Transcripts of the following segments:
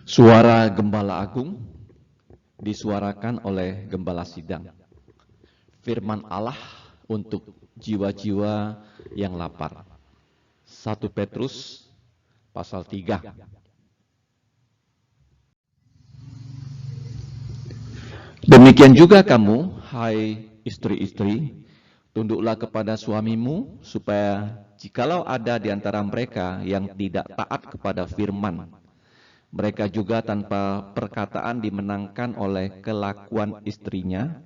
Suara Gembala Agung disuarakan oleh Gembala Sidang. Firman Allah untuk jiwa-jiwa yang lapar. 1 Petrus pasal 3. Demikian juga kamu, hai istri-istri, tunduklah kepada suamimu, supaya jikalau ada di antara mereka yang tidak taat kepada firman, mereka juga tanpa perkataan dimenangkan oleh kelakuan istrinya,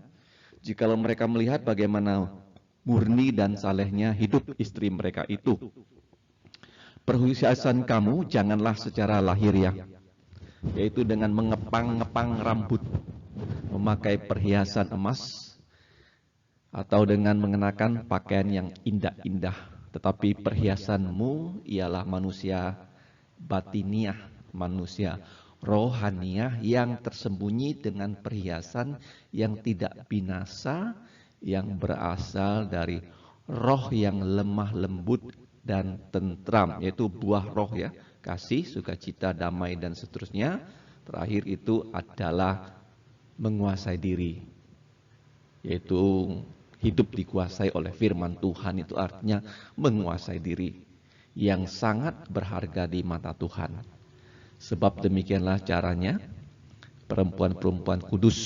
jikalau mereka melihat bagaimana murni dan salehnya hidup istri mereka itu. Perhiasan kamu janganlah secara lahiriah, yaitu dengan mengepang-ngepang rambut, memakai perhiasan emas, atau dengan mengenakan pakaian yang indah-indah. Tetapi perhiasanmu ialah manusia batiniah, manusia rohaniah yang tersembunyi dengan perhiasan yang tidak binasa, yang berasal dari roh yang lemah lembut dan tentram, yaitu buah roh ya, kasih, sukacita, damai, dan seterusnya. Terakhir itu adalah menguasai diri, yaitu hidup dikuasai oleh firman Tuhan. Itu artinya menguasai diri yang sangat berharga di mata Tuhan. Sebab demikianlah caranya perempuan-perempuan kudus.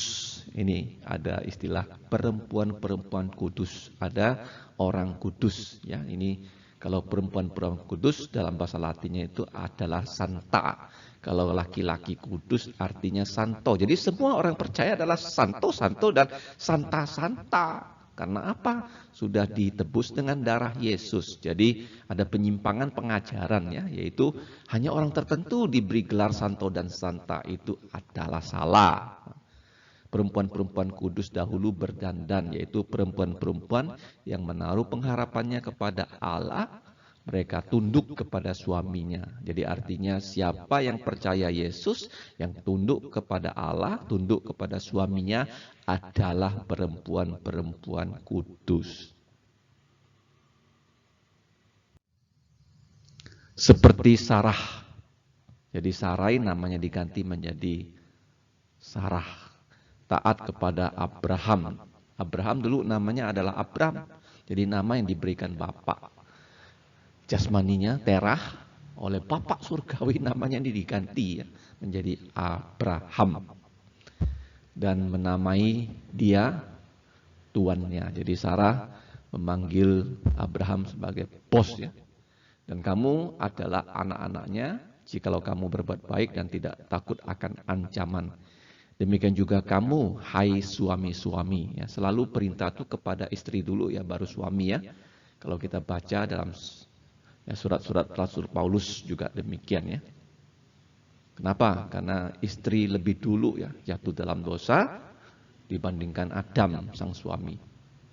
Ini ada istilah perempuan-perempuan kudus, ada orang kudus ya. Ini kalau perempuan-perempuan kudus dalam bahasa Latinnya itu adalah santa. Kalau laki-laki kudus artinya santo. Jadi semua orang percaya adalah santo-santo dan santa-santa. Karena apa? Sudah ditebus dengan darah Yesus. Jadi ada penyimpangan pengajaran ya, yaitu hanya orang tertentu diberi gelar santo dan santa, itu adalah salah. Perempuan-perempuan kudus dahulu berdandan, yaitu perempuan-perempuan yang menaruh pengharapannya kepada Allah. Mereka tunduk kepada suaminya. Jadi artinya siapa yang percaya Yesus, yang tunduk kepada Allah, tunduk kepada suaminya, adalah perempuan-perempuan kudus. Seperti Sarah. Jadi Sarai namanya diganti menjadi Sarah. Taat kepada Abraham. Abraham dulu namanya adalah Abram. Jadi nama yang diberikan bapak. Jasmaninya Terah, oleh bapak surgawi namanya diganti ya, menjadi Abraham. Dan menamai dia tuannya. Jadi Sarah memanggil Abraham sebagai bos ya. Dan kamu adalah anak-anaknya jikalau kamu berbuat baik dan tidak takut akan ancaman. Demikian juga kamu, hai suami-suami ya. Selalu perintah itu kepada istri dulu ya, baru suami ya. Kalau kita baca dalam ya, surat-surat Rasul Paulus juga demikian ya. Kenapa? Karena istri lebih dulu ya jatuh dalam dosa dibandingkan Adam sang suami.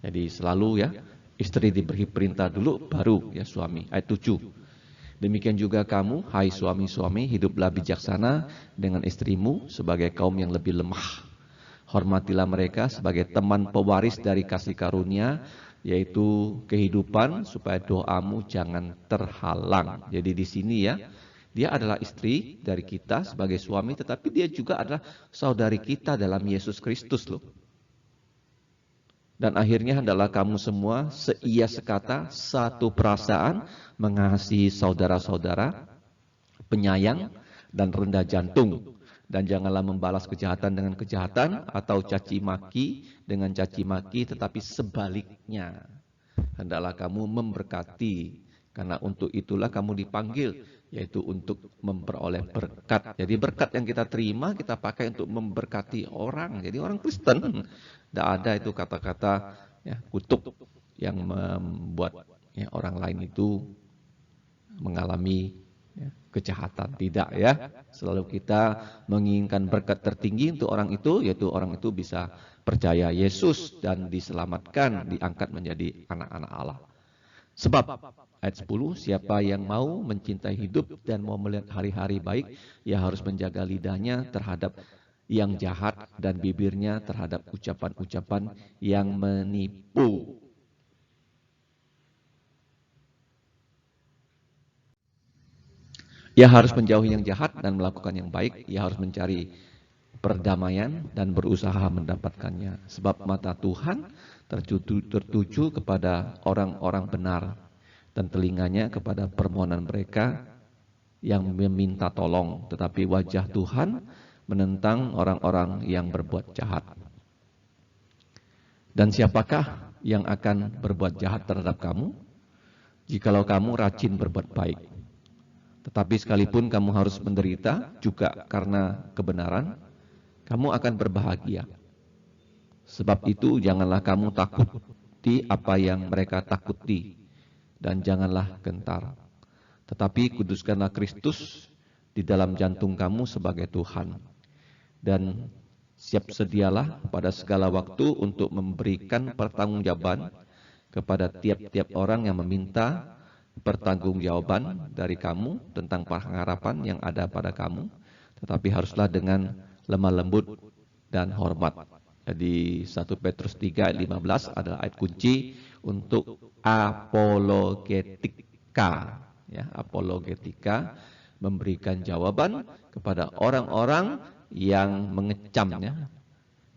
Jadi selalu ya istri diberi perintah dulu baru ya suami. Ayat 7. Demikian juga kamu, hai suami-suami, hiduplah bijaksana dengan istrimu sebagai kaum yang lebih lemah. Hormatilah mereka sebagai teman pewaris dari kasih karunia, yaitu kehidupan, supaya doamu jangan terhalang. Jadi di sini ya, dia adalah istri dari kita sebagai suami, tetapi dia juga adalah saudari kita dalam Yesus Kristus loh. Dan akhirnya adalah kamu semua seia sekata, satu perasaan, mengasihi saudara-saudara, penyayang dan rendah jantung. Dan janganlah membalas kejahatan dengan kejahatan atau caci maki dengan caci maki, tetapi sebaliknya. Hendaklah kamu memberkati, karena untuk itulah kamu dipanggil, yaitu untuk memperoleh berkat. Jadi berkat yang kita terima, kita pakai untuk memberkati orang. Jadi orang Kristen, tidak ada itu kata-kata ya, kutuk yang membuat ya, orang lain itu mengalami ya, kejahatan. Tidak ya. Selalu kita menginginkan berkat tertinggi untuk orang itu, yaitu orang itu bisa percaya Yesus dan diselamatkan, diangkat menjadi anak-anak Allah. Sebab ayat 10, siapa yang mau mencintai hidup dan mau melihat hari-hari baik, ia harus menjaga lidahnya terhadap yang jahat dan bibirnya terhadap ucapan-ucapan yang menipu. Ia harus menjauhi yang jahat dan melakukan yang baik. Ia harus mencari perdamaian dan berusaha mendapatkannya. Sebab mata Tuhan tertuju kepada orang-orang benar dan telinganya kepada permohonan mereka yang meminta tolong. Tetapi wajah Tuhan menentang orang-orang yang berbuat jahat. Dan siapakah yang akan berbuat jahat terhadap kamu? Jikalau kamu rajin berbuat baik. Tetapi sekalipun kamu harus menderita juga karena kebenaran, kamu akan berbahagia. Sebab itu janganlah kamu takuti apa yang mereka takuti, dan janganlah gentar. Tetapi kuduskanlah Kristus di dalam jantung kamu sebagai Tuhan. Dan siap sedialah pada segala waktu untuk memberikan pertanggungjawaban kepada tiap-tiap orang yang meminta pertanggungjawaban dari kamu tentang pengharapan yang ada pada kamu, tetapi haruslah dengan lemah lembut dan hormat. Jadi 1 Petrus 3 ayat 15 adalah ayat kunci untuk apologetika. Ya, apologetika, memberikan jawaban kepada orang-orang yang mengecamnya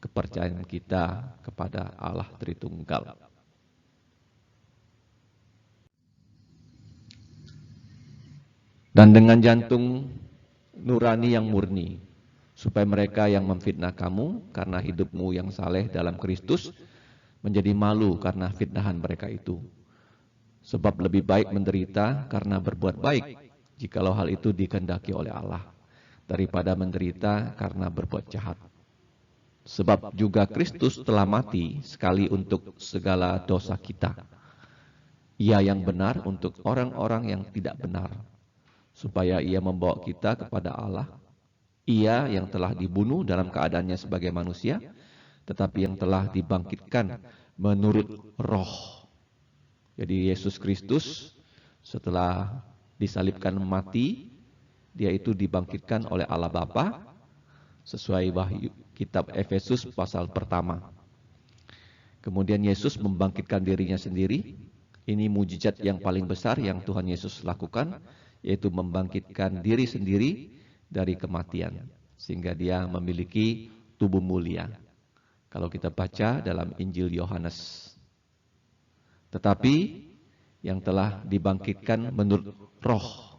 kepercayaan kita kepada Allah Tritunggal. Dan dengan jantung nurani yang murni, supaya mereka yang memfitnah kamu karena hidupmu yang saleh dalam Kristus menjadi malu karena fitnahan mereka itu. Sebab lebih baik menderita karena berbuat baik, jikalau hal itu dikehendaki oleh Allah, daripada menderita karena berbuat jahat. Sebab juga Kristus telah mati sekali untuk segala dosa kita. Ia yang benar untuk orang-orang yang tidak benar, supaya ia membawa kita kepada Allah. Ia yang telah dibunuh dalam keadaannya sebagai manusia, tetapi yang telah dibangkitkan menurut roh. Jadi Yesus Kristus setelah disalibkan mati, dia itu dibangkitkan oleh Allah Bapa sesuai wahyu kitab Efesus pasal pertama. Kemudian Yesus membangkitkan dirinya sendiri. Ini mujizat yang paling besar yang Tuhan Yesus lakukan, yaitu membangkitkan diri sendiri dari kematian, sehingga dia memiliki tubuh mulia. Kalau kita baca dalam Injil Yohanes. Tetapi yang telah dibangkitkan menurut roh,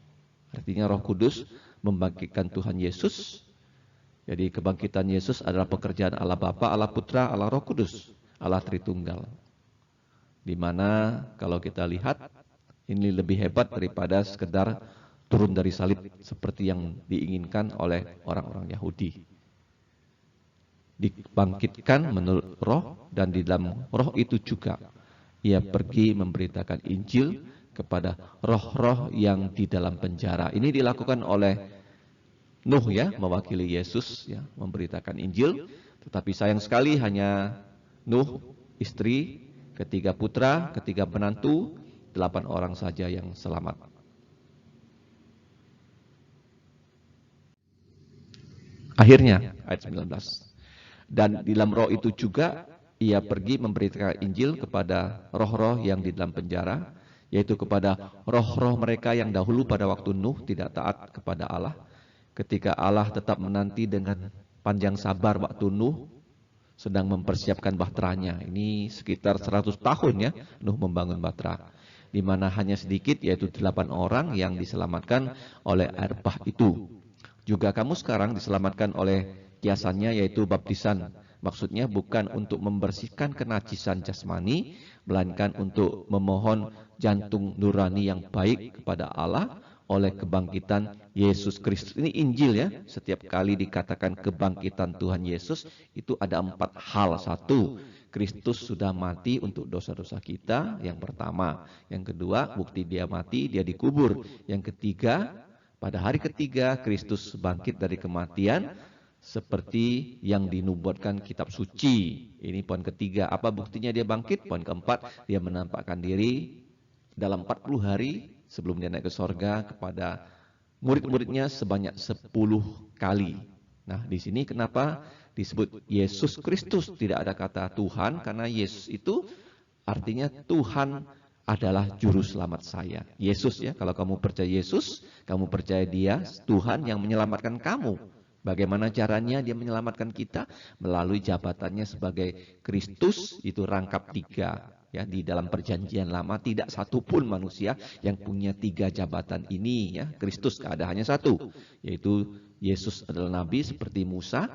artinya Roh Kudus membangkitkan Tuhan Yesus. Jadi kebangkitan Yesus adalah pekerjaan Allah Bapa, Allah Putra, Allah Roh Kudus, Allah Tritunggal. Di mana kalau kita lihat ini lebih hebat daripada sekedar turun dari salib seperti yang diinginkan oleh orang-orang Yahudi. Dibangkitkan menurut roh, dan di dalam roh itu juga ia pergi memberitakan Injil kepada roh-roh yang di dalam penjara. Ini dilakukan oleh Nuh, ya, mewakili Yesus, ya, memberitakan Injil. Tetapi sayang sekali hanya Nuh, istri, ketiga putra, ketiga menantu, 8 orang saja yang selamat. Akhirnya, ayat 19. Dan di dalam roh itu juga, ia pergi memberitakan Injil kepada roh-roh yang di dalam penjara, yaitu kepada roh-roh mereka yang dahulu pada waktu Nuh tidak taat kepada Allah. Ketika Allah tetap menanti dengan panjang sabar waktu Nuh sedang mempersiapkan bahteranya. Ini sekitar 100 tahun, ya, Nuh membangun bahtera. Di mana hanya sedikit, yaitu 8 orang yang diselamatkan oleh air bah itu. Juga kamu sekarang diselamatkan oleh kiasannya, yaitu baptisan. Maksudnya bukan untuk membersihkan kenajisan jasmani, melainkan untuk memohon jantung nurani yang baik kepada Allah oleh kebangkitan Yesus Kristus. Ini Injil, ya. Setiap kali dikatakan kebangkitan Tuhan Yesus, itu ada 4 hal. 1, Kristus sudah mati untuk dosa-dosa kita, yang pertama. Yang kedua, bukti dia mati, dia dikubur. Yang ketiga, pada hari ketiga, Kristus bangkit dari kematian, seperti yang dinubuatkan kitab suci. Ini poin ketiga. Apa buktinya dia bangkit? Poin keempat, dia menampakkan diri dalam 40 hari sebelum dia naik ke sorga kepada murid-muridnya sebanyak 10 kali. Nah, di sini kenapa disebut Yesus Kristus, tidak ada kata Tuhan, karena Yesus itu artinya Tuhan adalah juru selamat saya. Yesus ya, kalau kamu percaya Yesus, kamu percaya Dia Tuhan yang menyelamatkan kamu. Bagaimana caranya Dia menyelamatkan kita? Melalui jabatannya sebagai Kristus, itu rangkap 3. Ya, di dalam perjanjian lama tidak satupun manusia yang punya 3 jabatan ini. Ya, Kristus ada hanya 1, yaitu Yesus adalah nabi seperti Musa.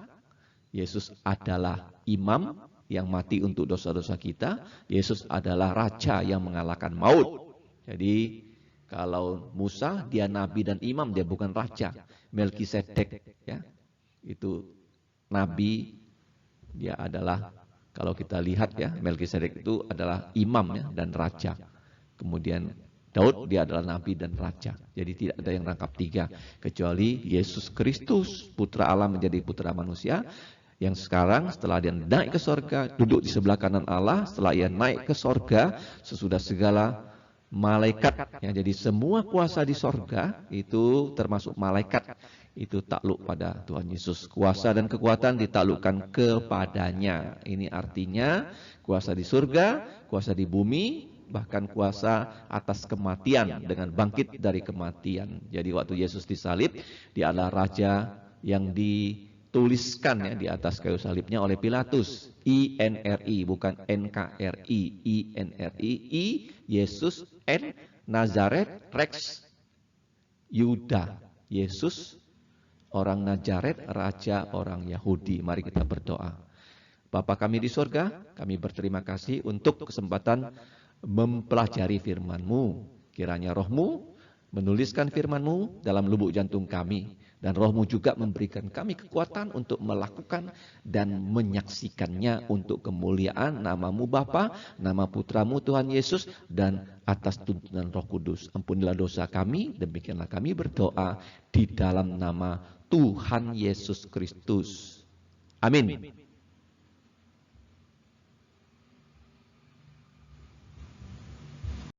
Yesus adalah imam yang mati untuk dosa-dosa kita. Yesus adalah raja yang mengalahkan maut. Jadi kalau Musa dia nabi dan imam, dia bukan raja. Melkisedek ya, itu nabi, dia adalah, kalau kita lihat ya, Melkisedek itu adalah imam ya dan raja. Kemudian Daud dia adalah nabi dan raja. Jadi tidak ada yang rangkap 3 kecuali Yesus Kristus, putra Allah menjadi putra manusia, yang sekarang setelah dia naik ke sorga, duduk di sebelah kanan Allah. Setelah ia naik ke sorga, sesudah segala malaikat, ya, jadi semua kuasa di sorga, itu termasuk malaikat, itu takluk pada Tuhan Yesus. Kuasa dan kekuatan ditaklukkan kepadanya. Ini artinya kuasa di surga, kuasa di bumi, bahkan kuasa atas kematian dengan bangkit dari kematian. Jadi waktu Yesus disalib, dia adalah raja yang dituliskan ya di atas kayu salibnya oleh Pilatus. INRI, bukan NKRI. INRI, I Yesus, N Nazaret, Rex Yuda. Yesus orang Nazaret, raja orang Yahudi. Mari kita berdoa. Bapa kami di sorga, kami berterima kasih untuk kesempatan mempelajari firman-Mu. Kiranya Roh-Mu menuliskan firman-Mu dalam lubuk jantung kami. Dan Roh-Mu juga memberikan kami kekuatan untuk melakukan dan menyaksikannya untuk kemuliaan nama-Mu Bapa, nama Putra-Mu Tuhan Yesus, dan atas tuntunan Roh Kudus. Ampunilah dosa kami, demikianlah kami berdoa di dalam nama Tuhan Yesus Kristus. Amin.